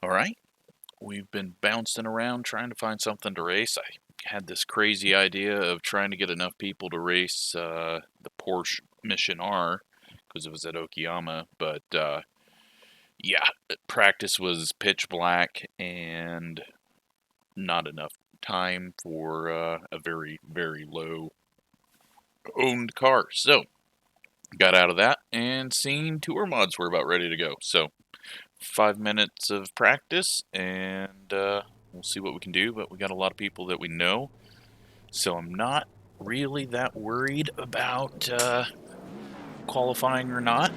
Alright, we've been bouncing around trying to find something to race. I had this crazy idea of trying to get enough people to race the Porsche Mission R, because it was at Okayama, but yeah, practice was pitch black and not enough time for a very, very low owned car. So, got out of that and seen tour mods were about ready to go. So, 5 minutes of practice and we'll see what we can do, but we got a lot of people that we know, so I'm not really that worried about qualifying or not.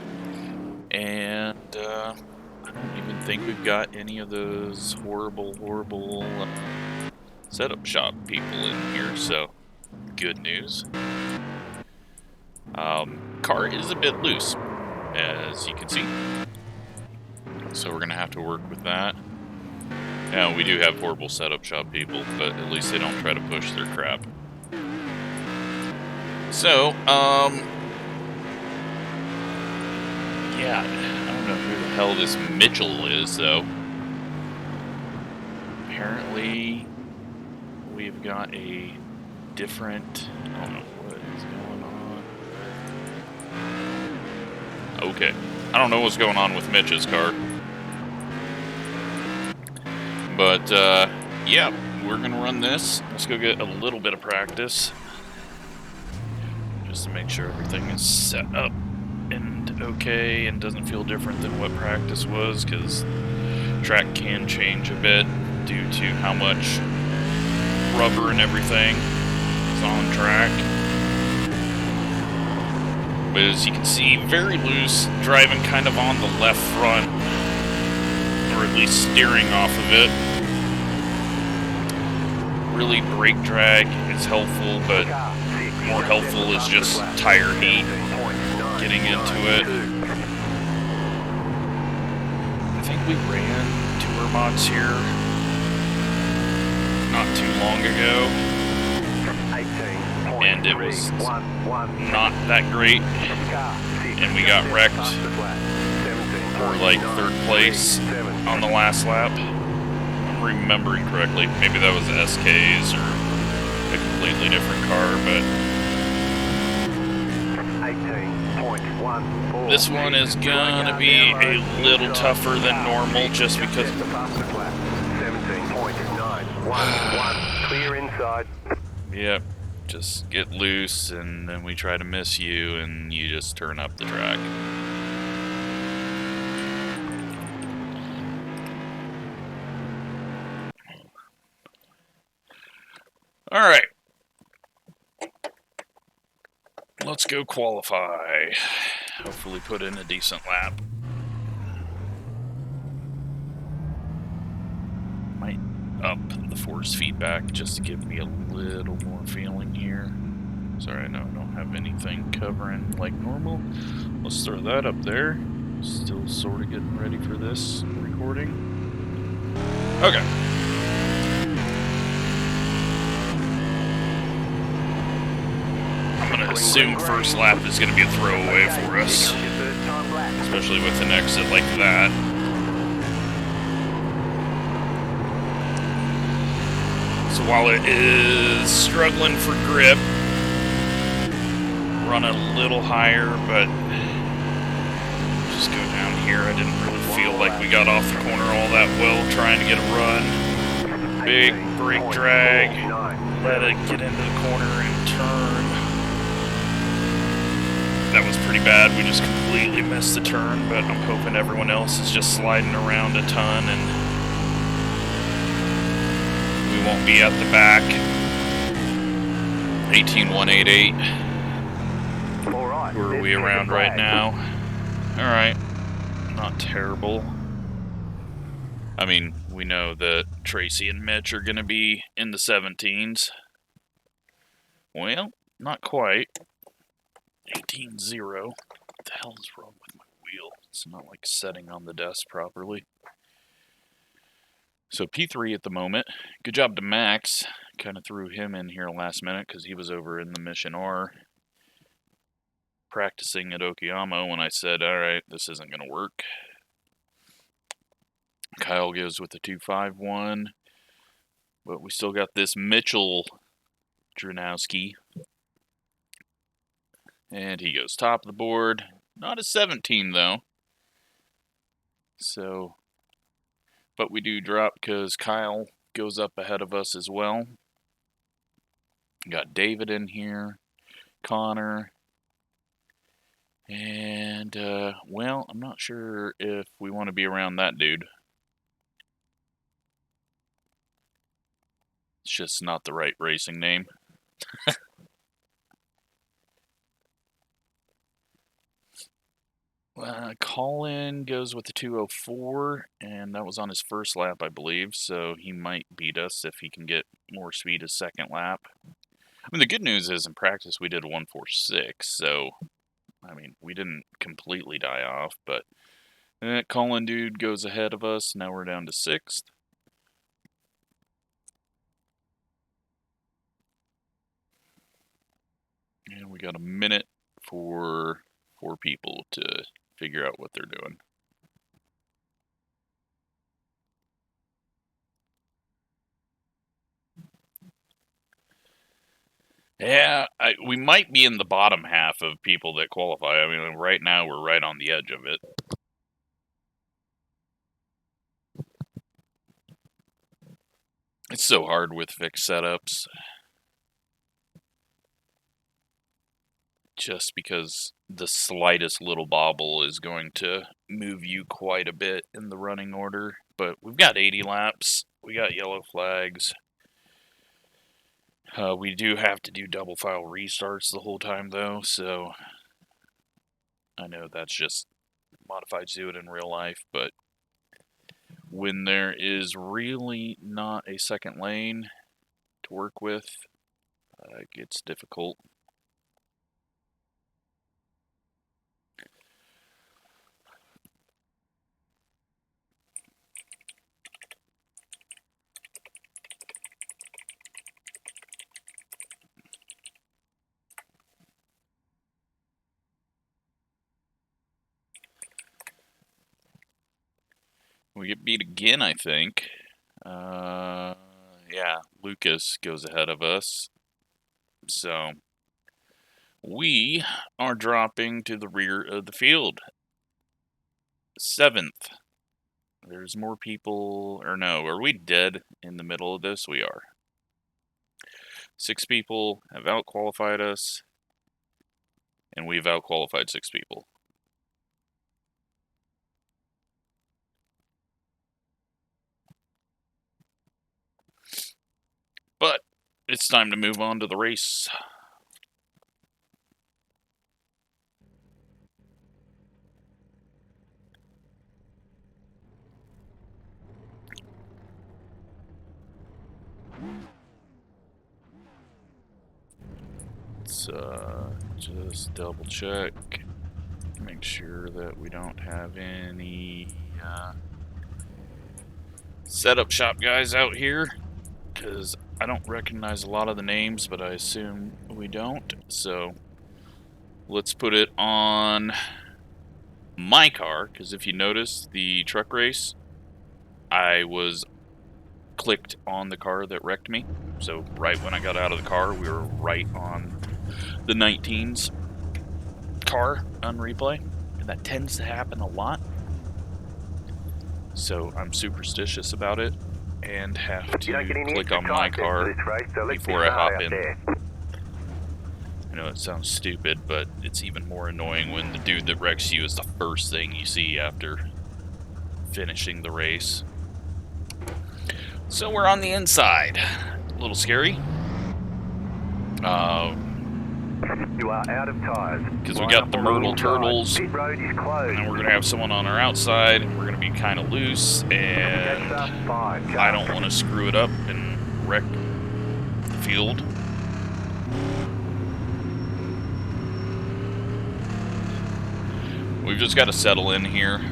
And I don't even think we've got any of those horrible setup shop people in here, so good news. Car is a bit loose, as you can see, so we're gonna have to work with that. Now, we do have horrible setup shop people, but at least they don't try to push their crap. So, yeah, I don't know who the hell this Mitchell is, though. Apparently, we've got a different, I don't know what is going on. Okay, I don't know what's going on with Mitch's car. But, yeah, we're gonna run this. Let's go get a little bit of practice, just to make sure everything is set up and okay and doesn't feel different than what practice was, because track can change a bit due to how much rubber and everything is on track. But as you can see, very loose, driving kind of on the left front, or at least steering off of it. Really, brake drag is helpful, but more helpful is just tire heat getting into it. I think we ran tour mods here not too long ago, and it was not that great, and we got wrecked for like 3rd place on the last lap. Remembering correctly, maybe that was SK's or a completely different car, but this one is gonna be a little tougher than normal just because clear inside. Yep, just get loose and then we try to miss you and you just turn up the track. Alright, let's go qualify. Hopefully put in a decent lap. Might up the force feedback just to give me a little more feeling here. Sorry, I know I don't have anything covering like normal. Let's throw that up there. Still sort of getting ready for this recording. Okay. I'm gonna assume first lap is gonna be a throwaway for us, especially with an exit like that. So while it is struggling for grip, run a little higher, but just go down here. I didn't really feel like we got off the corner all that well trying to get a run. Big brake drag, let it get into the corner and turn. That was pretty bad. We just completely missed the turn, but I'm hoping everyone else is just sliding around a ton and we won't be at the back. 18188. Who are we around right now? Alright. Not terrible. I mean, we know that Tracy and Mitch are going to be in the 17s. Well, not quite. 18-0. What the hell is wrong with my wheel? It's not like setting on the desk properly. So P3 at the moment. Good job to Max. Kind of threw him in here last minute because he was over in the Mission R practicing at Okayama when I said, alright, this isn't going to work. Kyle goes with the 251. But we still got this Mitchell Dranowski. And he goes top of the board. Not a 17, though. So, but we do drop because Kyle goes up ahead of us as well. Got David in here. Connor. And, well, I'm not sure if we want to be around that dude. It's just not the right racing name. Colin goes with the 204, and that was on his first lap, I believe, so he might beat us if he can get more speed his second lap. I mean, the good news is in practice we did 146, so, I mean, we didn't completely die off, but that Colin dude goes ahead of us. Now we're down to 6th. And we got a minute for 4 people to figure out what they're doing. Yeah, we might be in the bottom half of people that qualify. I mean, right now we're right on the edge of it. It's so hard with fixed setups. Just because the slightest little bobble is going to move you quite a bit in the running order. But we've got 80 laps. We got yellow flags. We do have to do double file restarts the whole time, though, so I know that's just modified to do it in real life, but when there is really not a second lane to work with, it gets difficult. We get beat again, I think. Yeah, Lucas goes ahead of us. So, we are dropping to the rear of the field. 7th. There's more people, or no, are we dead in the middle of this? We are. 6 people have out-qualified us, and we've out-qualified 6 people. But it's time to move on to the race. Let's just double check, make sure that we don't have any setup shop guys out here, because I don't recognize a lot of the names, but I assume we don't. So let's put it on my car, because if you notice the truck race, I was clicked on the car that wrecked me. So right when I got out of the car, we were right on the 19's car on replay, and that tends to happen a lot. So I'm superstitious about it and have to click on my car before I hop in. I know it sounds stupid, but it's even more annoying when the dude that wrecks you is the first thing you see after finishing the race. So we're on the inside. A little scary. You are out of tires. Because we got the Myrtle turtles, and then we're going to have someone on our outside, and we're going to be kind of loose, and I don't want to screw it up and wreck the field. We've just got to settle in here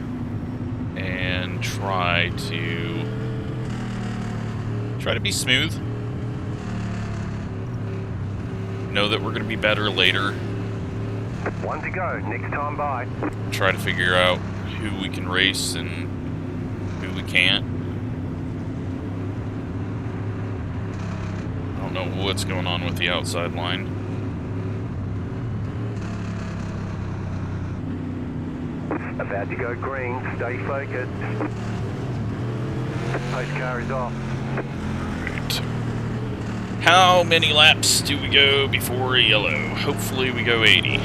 and try to be smooth. Know that we're going to be better later. 1 to go, next time by. Try to figure out who we can race and who we can't. I don't know what's going on with the outside line. About to go green. Stay focused. Pace car is off. Right. How many laps do we go before a yellow? Hopefully we go 80.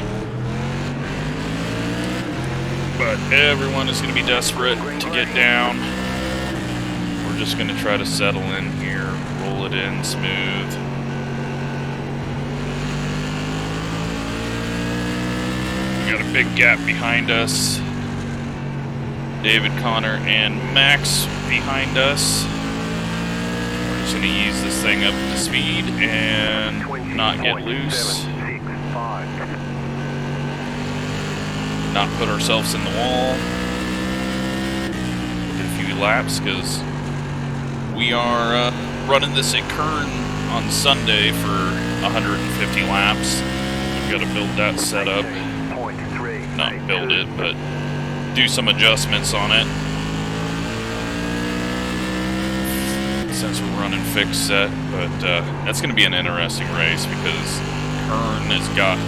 But everyone is going to be desperate to get down. We're just going to try to settle in here, roll it in smooth. We got a big gap behind us. David, Connor, and Max behind us. We're just going to ease this thing up to speed and not get loose. Not put ourselves in the wall. Get a few laps because we are running this at Kern on Sunday for 150 laps. We've got to build that setup. Not build it, but do some adjustments on it. Since we're running fixed set, but that's going to be an interesting race because Kern has got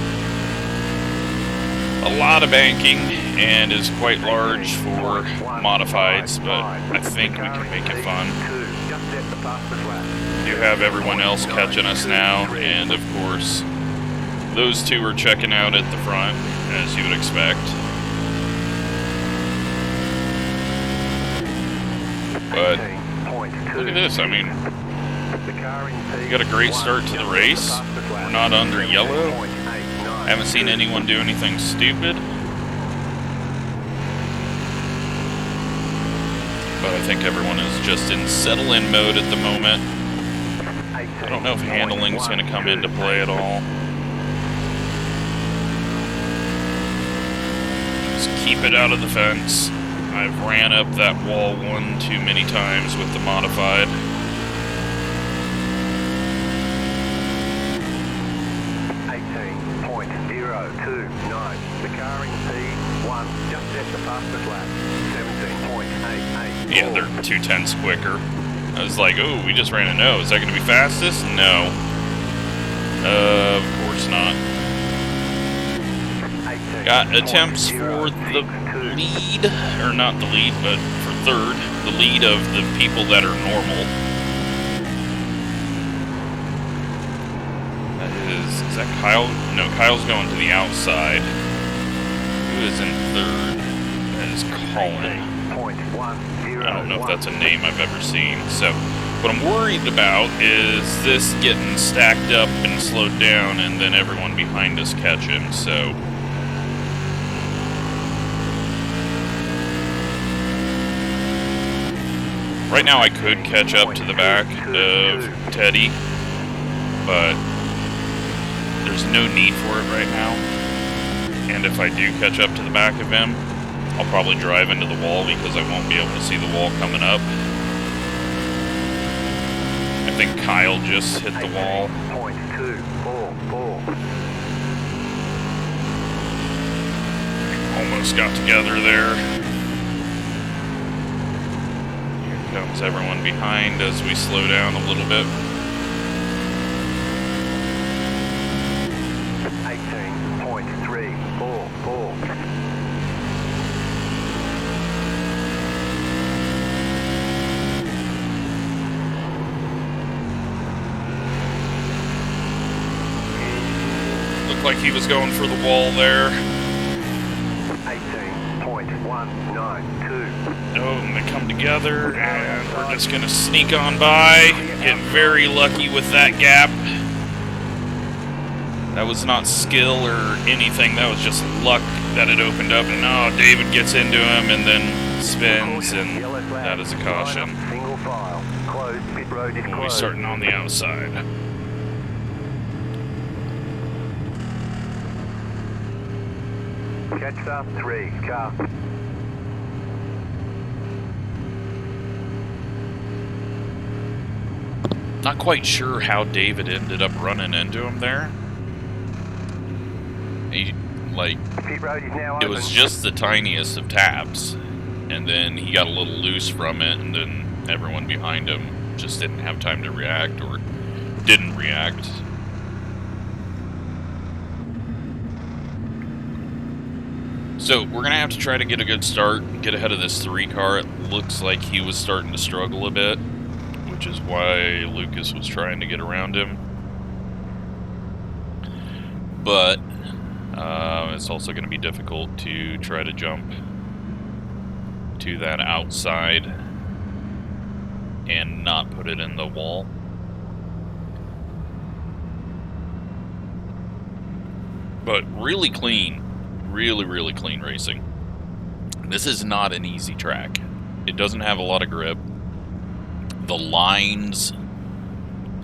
a lot of banking and is quite large for modifieds, but I think we can make it fun. We do have everyone else catching us now, and of course, those two are checking out at the front, as you would expect. But look at this, I mean, we got a great start to the race. We're not under yellow. I haven't seen anyone do anything stupid. But I think everyone is just in settle-in mode at the moment. I don't know if handling is going to come into play at all. Just keep it out of the fence. I've ran up that wall one too many times with the modified. The car in P1 just set the fastest lap. 17.88. Yeah, they're 2/10 quicker. I was like, oh, we just ran a no. Is that going to be fastest? No. Of course not. Got attempts for the lead, or not the lead, but for third. The lead of the people that are normal. Is that Kyle? No, Kyle's going to the outside. Who is in third? That is Colin. I don't know if that's a name I've ever seen. So, what I'm worried about is this getting stacked up and slowed down and then everyone behind us catch him, so... Right now I could catch up to the back of Teddy, but... there's no need for it right now, and if I do catch up to the back of him, I'll probably drive into the wall because I won't be able to see the wall coming up. I think Kyle just hit the wall. Almost got together there. Here comes everyone behind as we slow down a little bit. 18.344. Looked like he was going for the wall there. 18.192. Oh, and they come together, and we're just going to sneak on by. Getting very lucky with that gap. That was not skill or anything, that was just luck that it opened up. And oh, David gets into him and then spins, and that is a caution. We'll be starting on the outside. Catch up 3, car. Not quite sure how David ended up running into him there. He, like, it was just the tiniest of taps, and then he got a little loose from it, and then everyone behind him just didn't have time to react, or didn't react. So we're gonna have to try to get a good start, get ahead of this 3 car. It looks like he was starting to struggle a bit, which is why Lucas was trying to get around him. But it's also going to be difficult to try to jump to that outside and not put it in the wall. But really clean, really clean racing. This is not an easy track. It doesn't have a lot of grip. The lines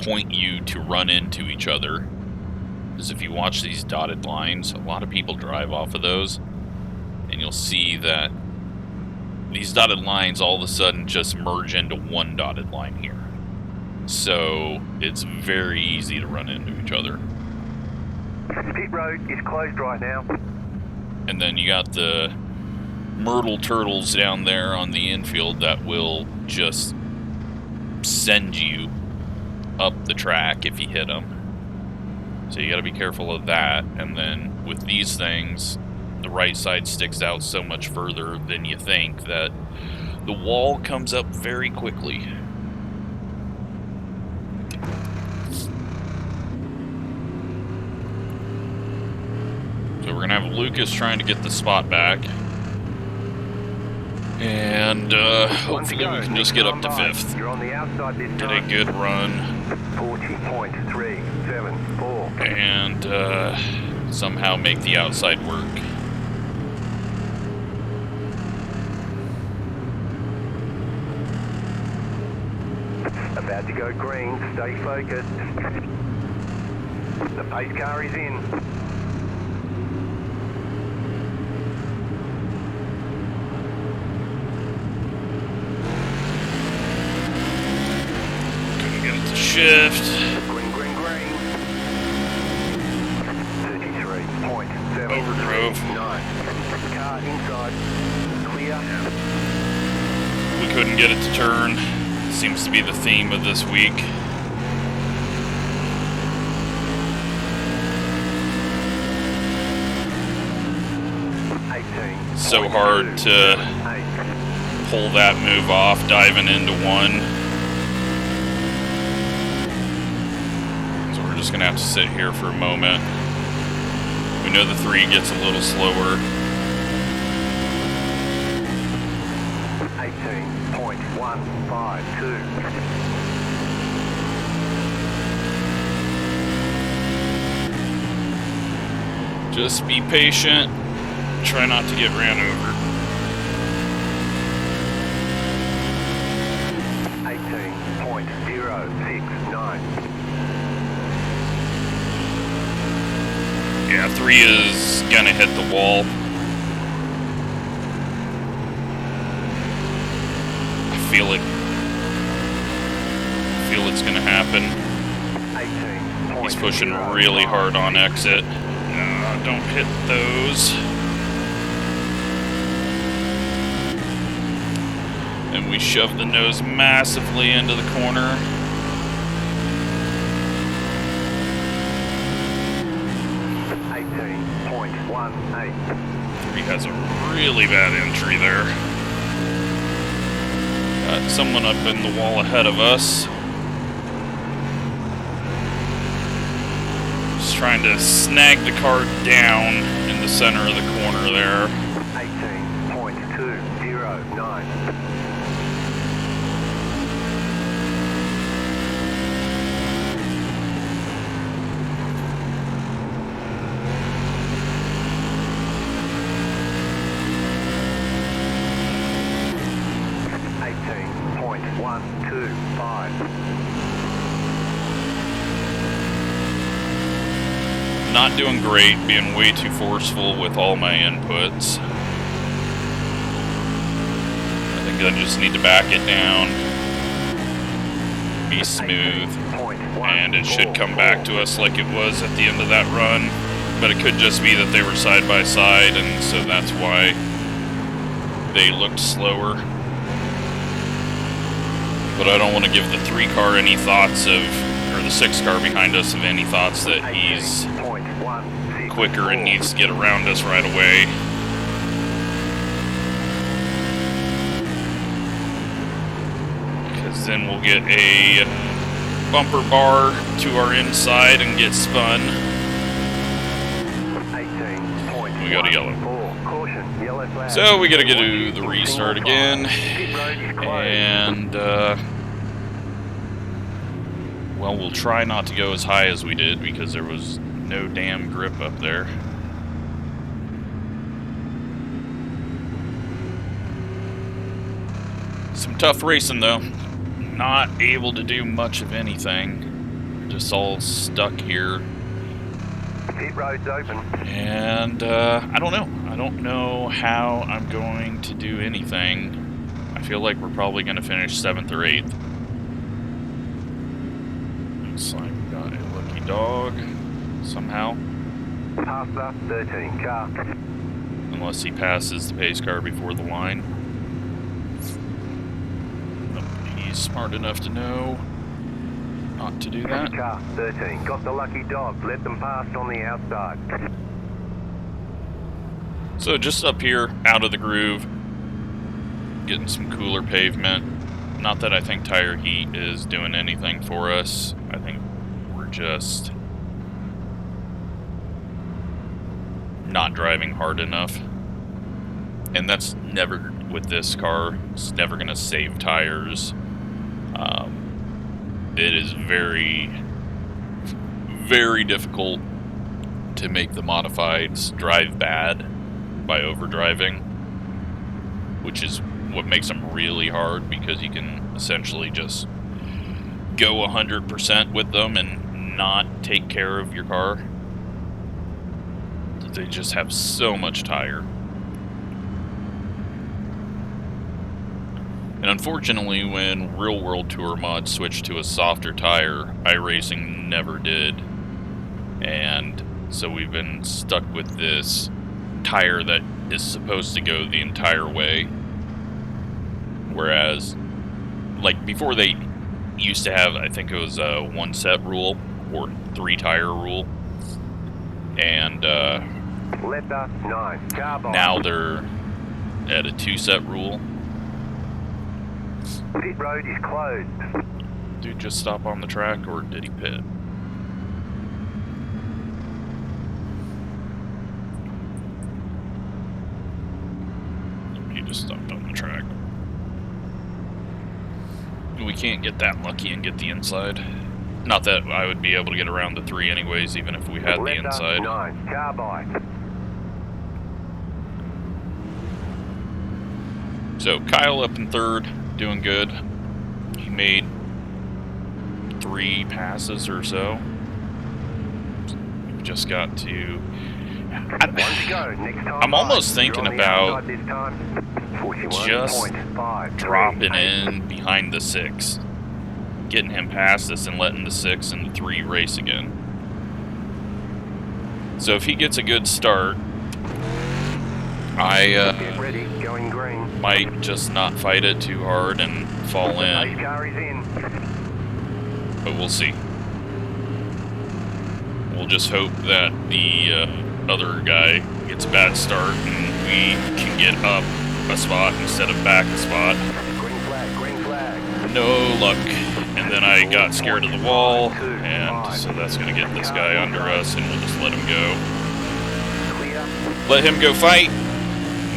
point you to run into each other. Because if you watch these dotted lines, a lot of people drive off of those, and you'll see that these dotted lines all of a sudden just merge into one dotted line here. So it's very easy to run into each other. Pit road is closed right now. And then you got the Myrtle turtles down there on the infield that will just send you up the track if you hit them. So you got to be careful of that. And then with these things, the right side sticks out so much further than you think that the wall comes up very quickly. So we're going to have Lucas trying to get the spot back. And hopefully we can just get up to 5th. You're on the outside this Get a time. good run. 40.374. And somehow make the outside work. About to go green, stay focused. The pace car is in. Couldn't get it to shift. Green, green, green. 33.7. Overdrove. 9. Car inside. Clear. We couldn't get it to turn. Seems to be the theme of this week. So hard to pull that move off, diving into one. So we're just gonna have to sit here for a moment. We know the 3 gets a little slower. 18.152. Just be patient. Try not to get ran over. 18.069. Yeah, 3 is gonna hit the wall. I feel it. I feel it's gonna happen. 18. He's pushing really hard on exit. Don't hit those. And we shove the nose massively into the corner. 18.18. 3 has a really bad entry there. Got someone up in the wall ahead of us. Just trying to snag the car down in the center of the corner there. 18.209. Not doing great, being way too forceful with all my inputs. I think I just need to back it down, be smooth, and it should come back to us like it was at the end of that run. But it could just be that they were side by side, and so that's why they looked slower. But I don't want to give the 3 car any thoughts of, or the 6 car behind us of any thoughts that he's quicker and needs to get around us right away. Because then we'll get a bumper bar to our inside and get spun. We got a yellow. So we gotta get to the restart again. And, well, we'll try not to go as high as we did because there was no damn grip up there. Some tough racing though. Not able to do much of anything. Just all stuck here. Pit road's open. And I don't know. I don't know how I'm going to do anything. I feel like we're probably going to finish 7th or 8th. Looks like we got a lucky dog somehow. Passer 13 car. Unless he passes the pace car before the line. He's smart enough to know not to do that. Car 13, got the lucky dog, let them pass on the outside. So just up here, out of the groove, getting some cooler pavement. Not that I think tire heat is doing anything for us. I think we're just not driving hard enough. And that's never, with this car, it's never going to save tires. It is very, very difficult to make the modifieds drive bad by overdriving, which is what makes them really hard, because you can essentially just go 100% with them and not take care of your car. They just have so much tire. And unfortunately, when Real World Tour mod switched to a softer tire, iRacing never did. And so we've been stuck with this tire that is supposed to go the entire way. Whereas, like before, they used to have, I think it was a 1 set rule or 3 tire rule. And now they're at a 2 set rule. Pit road is closed. Dude just stop on the track, or did he pit? He just stopped on the track. We can't get that lucky and get the inside. Not that I would be able to get around the 3 anyways, even if we had the inside. 9, car by. So Kyle up in 3rd. Doing good. He made 3 passes or so. We've just got to... I'm almost thinking about just dropping in behind the 6. Getting him past us and letting the 6 and the 3 race again. So if he gets a good start, I might just not fight it too hard and fall in. But we'll see. We'll just hope that the other guy gets a bad start and we can get up a spot instead of back a spot. Green flag. No luck. And then I got scared of the wall, and so that's going to get this guy under us, and we'll just let him go. Let him go fight.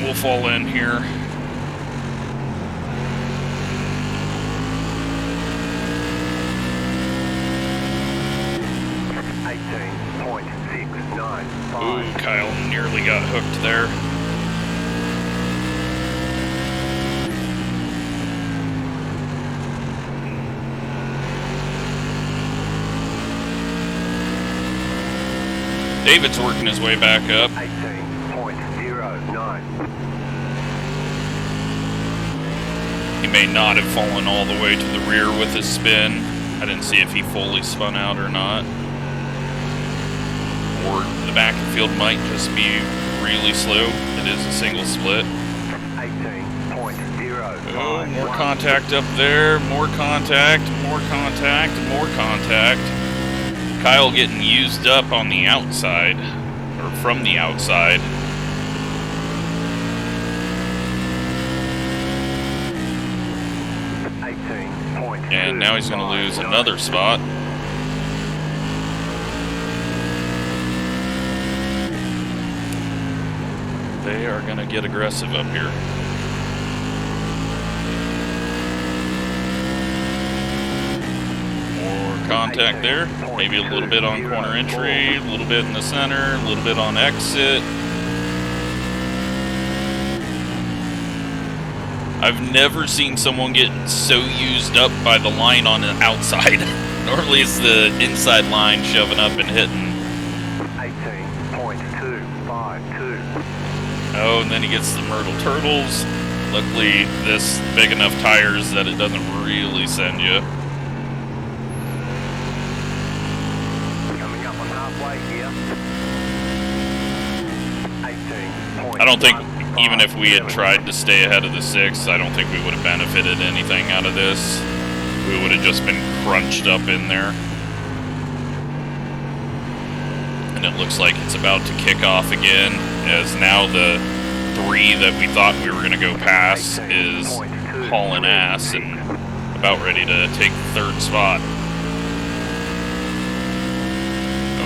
We'll fall in here. Ooh, Kyle nearly got hooked there. David's working his way back up. 18.09. He may not have fallen all the way to the rear with his spin. I didn't see if he fully spun out or not. Or the back of the field might just be really slow. It is a single split. 18. Oh, more contact up there. More contact, more contact, more contact. Kyle getting used up on the outside, or from the outside. And now he's going to lose another spot. They are going to get aggressive up here. More contact there. Maybe a little bit on corner entry, a little bit in the center, a little bit on exit. I've never seen someone get so used up by the line on the outside. Normally it's the inside line shoving up and hitting. 18.252. Oh, and then he gets the Myrtle Turtles. Luckily, this big enough tires that it doesn't really send you. Coming up on halfway here. 18. I don't think, even if we had tried to stay ahead of the 6, I don't think we would have benefited anything out of this. We would have just been crunched up in there. And it looks like it's about to kick off again, as now the 3 that we thought we were going to go past is hauling ass and about ready to take the 3rd spot.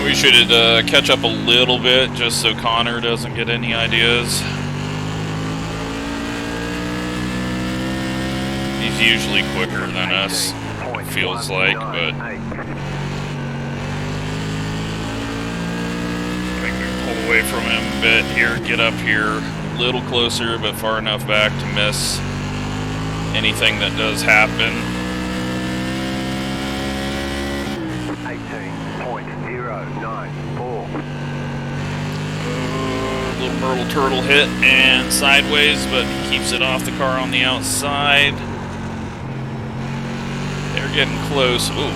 We should catch up a little bit just so Connor doesn't get any ideas. He's usually quicker than us, it feels like, but I think we can pull away from him a bit here, get up here a little closer, but far enough back to miss anything that does happen. 18.094. Little Myrtle Turtle hit and sideways, but keeps it off the car on the outside. They're getting close. Ooh,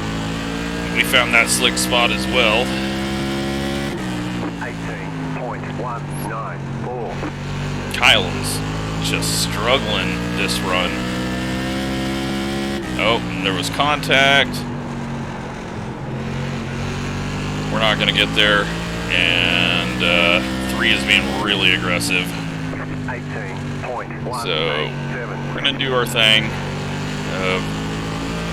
we found that slick spot as well. 18.194. Kyle is just struggling this run. Oh, and there was contact. We're not going to get there. And 3 is being really aggressive. 18.187. So we're going to do our thing.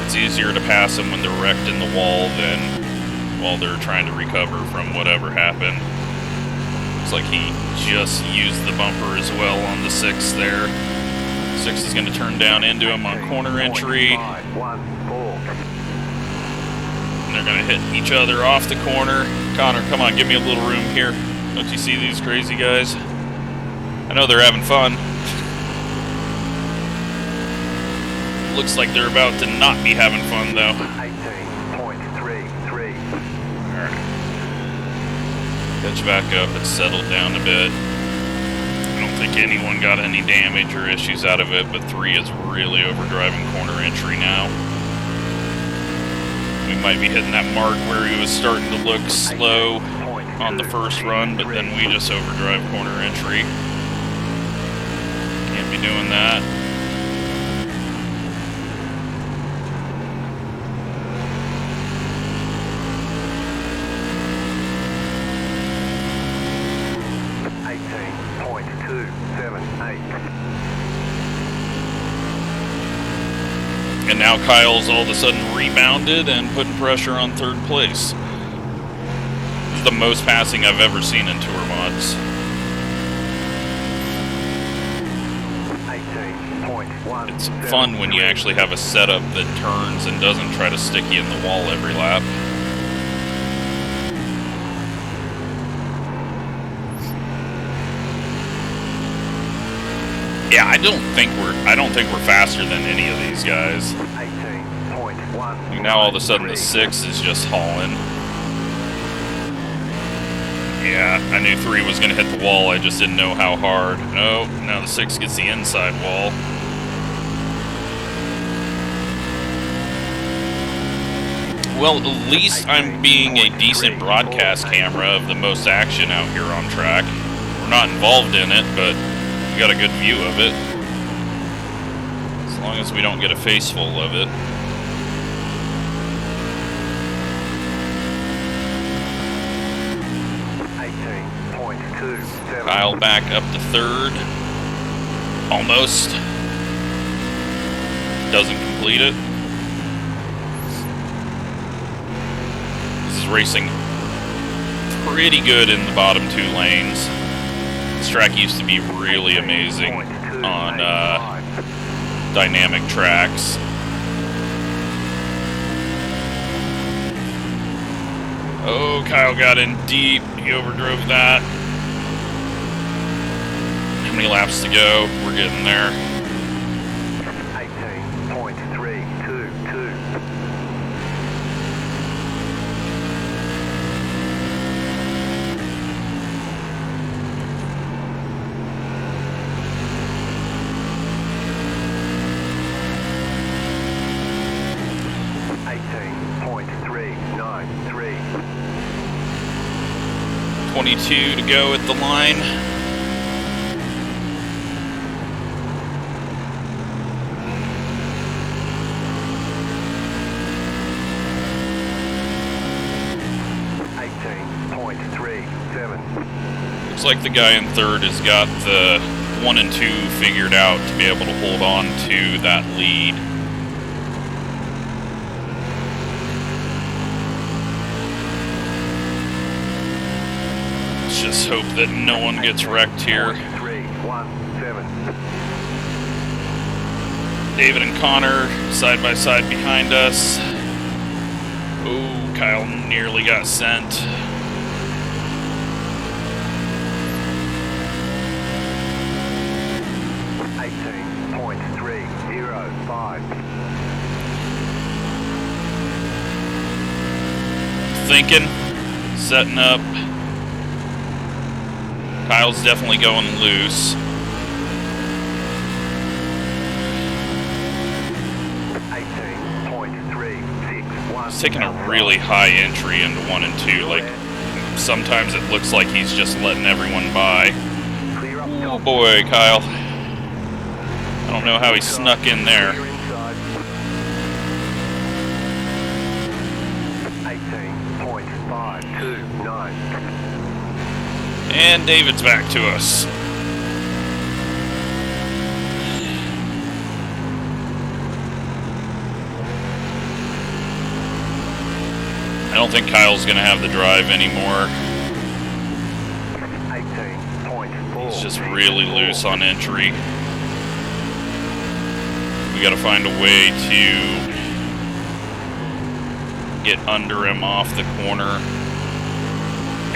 It's easier to pass them when they're wrecked in the wall than while they're trying to recover from whatever happened. Looks like he just used the bumper as well on the 6 there. 6 is going to turn down into him on corner entry. And they're going to hit each other off the corner. Connor, come on, give me a little room here. Don't you see these crazy guys? I know they're having fun. Looks like they're about to not be having fun, though. 18.33. Alright. Catch back up. It's settled down a bit. I don't think anyone got any damage or issues out of it, but 3 is really overdriving corner entry now. We might be hitting that mark where he was starting to look slow on the first run, but then we just overdrive corner entry. Can't be doing that. And now Kyle's all of a sudden rebounded and putting pressure on 3rd place. This is the most passing I've ever seen in Tour Mods. 18.1. It's fun when you actually have a setup that turns and doesn't try to stick you in the wall every lap. Yeah, I don't think we're faster than any of these guys. 18.1. Now all of a sudden the 6 is just hauling. Yeah, I knew 3 was going to hit the wall, I just didn't know how hard. Oh, now the 6 gets the inside wall. Well, at least I'm being a decent broadcast camera of the most action out here on track. We're not involved in it, but we got a good view of it. long as we don't get a face full of it. Kyle back up to third. Almost. Doesn't complete it. This is racing pretty good in the bottom two lanes. This track used to be really amazing on dynamic tracks. Oh, Kyle got in deep. He overdrove that. How many laps to go? We're getting there. 18.322. .22 to go at the line. Looks like the guy in third has got the 1 and 2 figured out to be able to hold on to that lead. Let's just hope that no one gets wrecked here. David and Connor side by side behind us. Oh, Kyle nearly got sent. Thinking, setting up. Kyle's definitely going loose. He's taking a really high entry into 1 and 2. Like, sometimes it looks like he's just letting everyone by. Oh boy, Kyle. I don't know how he snuck in there. And David's back to us. I don't think Kyle's going to have the drive anymore. He's just really loose on entry. We got to find a way to get under him off the corner.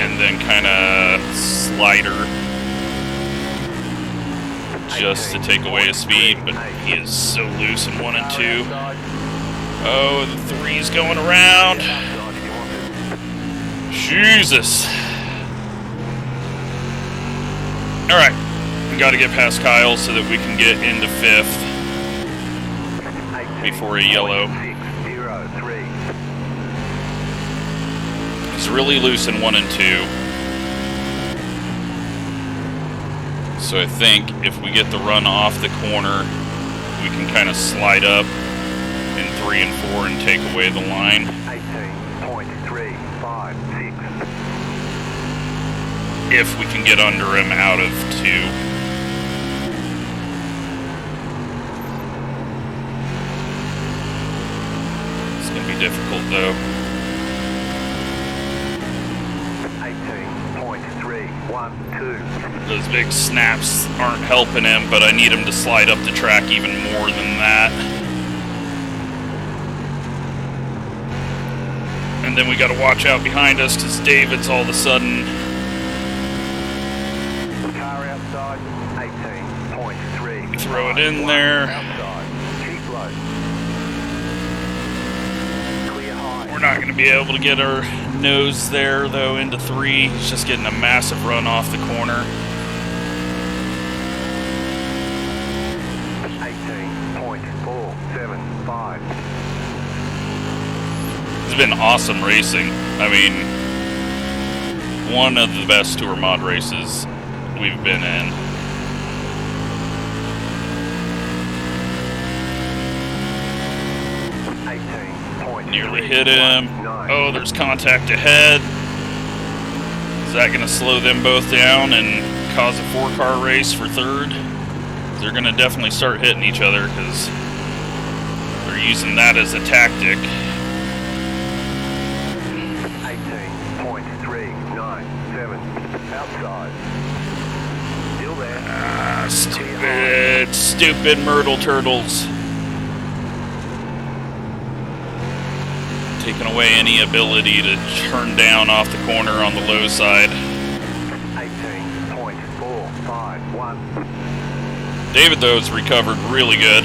And then kind of slider just to take away his speed, but he is so loose in 1 and 2. Oh, the 3's going around. Jesus. All right, we got to get past Kyle so that we can get into 5th before a yellow. He's really loose in 1 and 2. So I think if we get the run off the corner, we can kind of slide up in 3 and 4 and take away the line. 18.356. If we can get under him out of 2. It's going to be difficult though. 18.312. Those big snaps aren't helping him, but I need him to slide up the track even more than that. And then we got to watch out behind us because David's all of a sudden. Car outside, 18.3. Throw it in there. Outside. Keep low. Clear high. We're not going to be able to get our nose there though into 3. He's just getting a massive run off the corner. 18.475. It's been awesome racing. I mean, one of the best tour mod races we've been in. Nearly hit him. Oh, there's contact ahead. Is that going to slow them both down and cause a 4-car race for third? They're going to definitely start hitting each other because they're using that as a tactic. 18.397 outside. Still there. Stupid Myrtle turtles. Taking away any ability to turn down off the corner on the low side. 18.451. David, though, has recovered really good.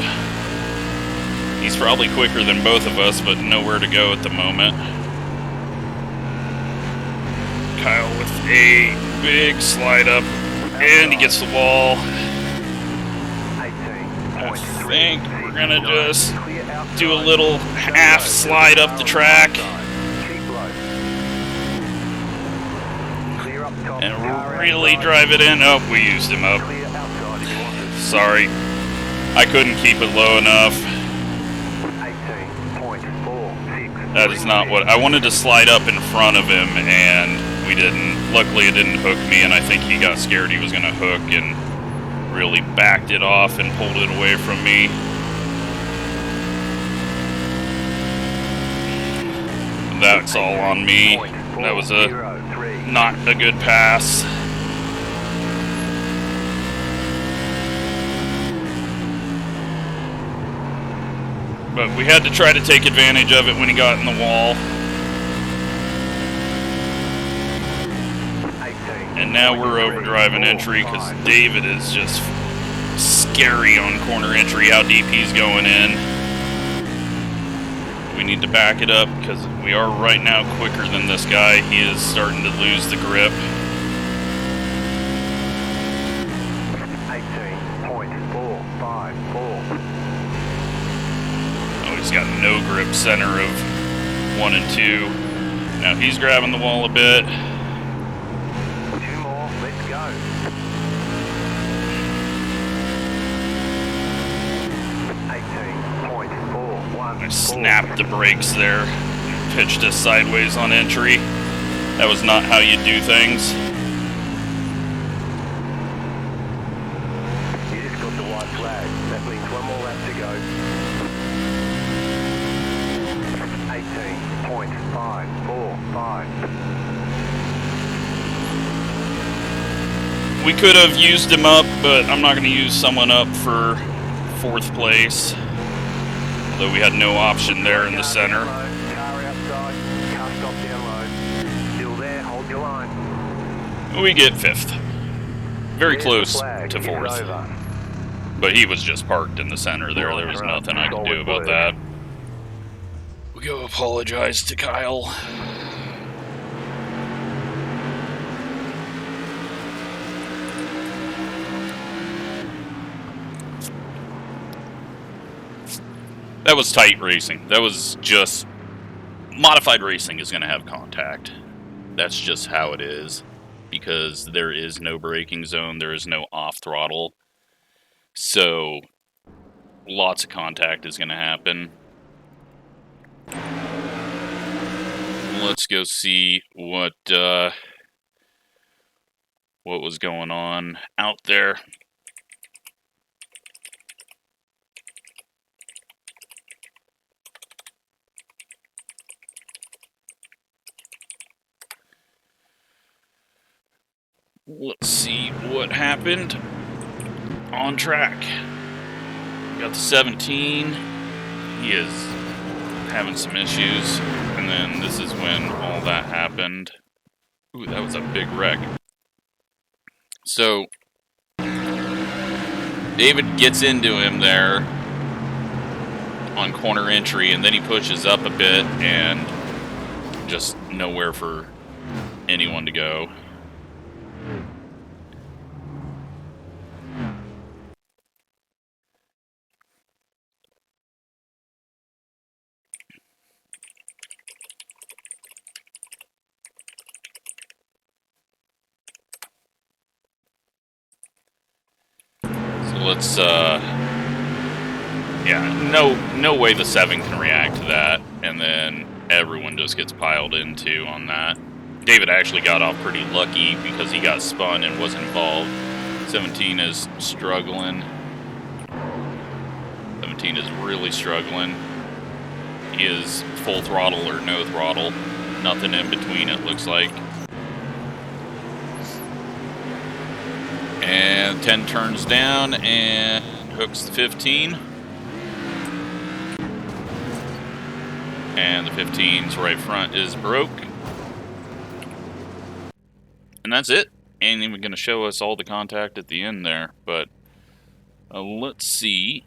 He's probably quicker than both of us, but nowhere to go at the moment. Kyle with a big slide up, and he gets the wall. I think we're gonna just do a little half slide up the track and really drive it in. Oh, we used him up. Sorry, I couldn't keep it low enough. That is not what I wanted to slide up in front of him, and we didn't. Luckily, it didn't hook me, and I think he got scared he was going to hook and really backed it off and pulled it away from me. That's all on me. That was not a good pass. But we had to try to take advantage of it when he got in the wall. And now we're overdriving entry because David is just scary on corner entry, how deep he's going in. We need to back it up because we are right now quicker than this guy. He is starting to lose the grip. 18.454. Oh, he's got no grip center of 1 and 2. Now he's grabbing the wall a bit. 2 more, let's go. 18.414. I snapped the brakes there. Pitched us sideways on entry. That was not how you do things. You just got the white flag. That means 1 more lap to go. 18.545. We could have used him up, but I'm not going to use someone up for 4th place. Although we had no option there in the center. Car outside, car stop down low. Still there, hold your line. We get 5th. Very There's close the flag, to it's 4th. over. But he was just parked in the center there. There was nothing I could do about that. We go apologize to Kyle. That was tight racing. That was just... Modified racing is going to have contact. That's just how it is. Because there is no braking zone. There is no off throttle. So, lots of contact is going to happen. Let's go see what was going on out there. Let's see what happened on track. Got the 17. He is having some issues. And then this is when all that happened. Ooh, that was a big wreck. So, David gets into him there on corner entry, and then he pushes up a bit, and just nowhere for anyone to go. Let's, yeah, no way the 7 can react to that, and and then everyone just gets piled into on that. David actually got off pretty lucky because he got spun and was involved. 17 is struggling. 17 is really struggling. He is full throttle or no throttle. Nothing in between, it looks like. And 10 turns down and hooks the 15. And the 15's right front is broke. And that's it. Ain't even going to show us all the contact at the end there. But let's see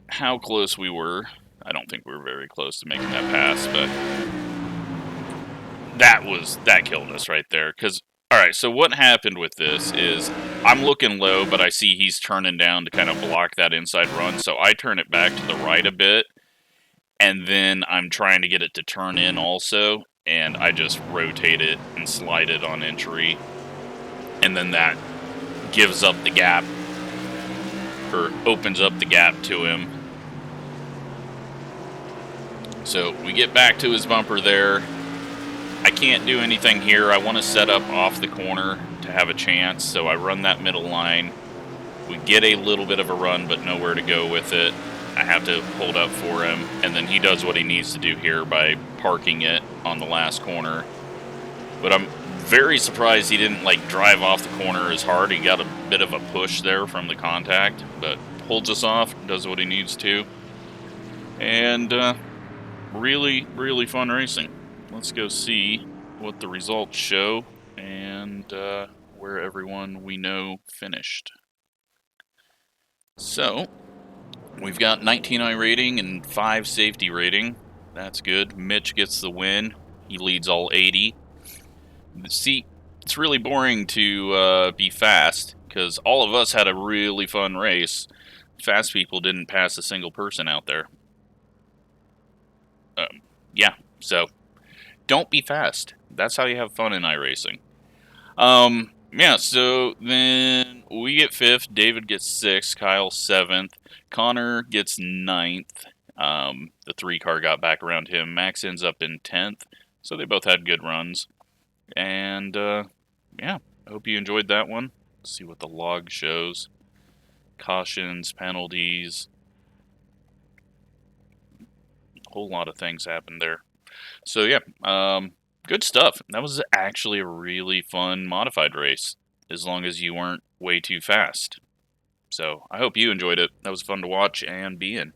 how close we were. I don't think we were very close to making that pass, but that killed us right there. Because, alright, so what happened with this is I'm looking low, but I see he's turning down to kind of block that inside run. So I turn it back to the right a bit. And then I'm trying to get it to turn in also, and I just rotate it and slide it on entry. And then that gives up the gap, or opens up the gap to him. So we get back to his bumper there. I can't do anything here. I want to set up off the corner to have a chance, so I run that middle line. We get a little bit of a run, but nowhere to go with it. I have to hold up for him, and then he does what he needs to do here by parking it on the last corner. But I'm very surprised he didn't like drive off the corner as hard. He got a bit of a push there from the contact, but holds us off, does what he needs to. And really, really fun racing. Let's go see what the results show and where everyone we know finished. So we've got 19 iRating and 5 safety rating. That's good. Mitch gets the win. He leads all 80. See, it's really boring to be fast, because all of us had a really fun race. Fast people didn't pass a single person out there. Yeah, so don't be fast. That's how you have fun in iRacing. Yeah, so then we get 5th, David gets 6th, Kyle 7th, Connor gets 9th. The 3 car got back around him. Max ends up in 10th, so they both had good runs. And yeah, I hope you enjoyed that one. Let's see what the log shows. Cautions, penalties. A whole lot of things happened there. So yeah, good stuff. That was actually a really fun modified race, as long as you weren't way too fast. So I hope you enjoyed it. That was fun to watch and be in.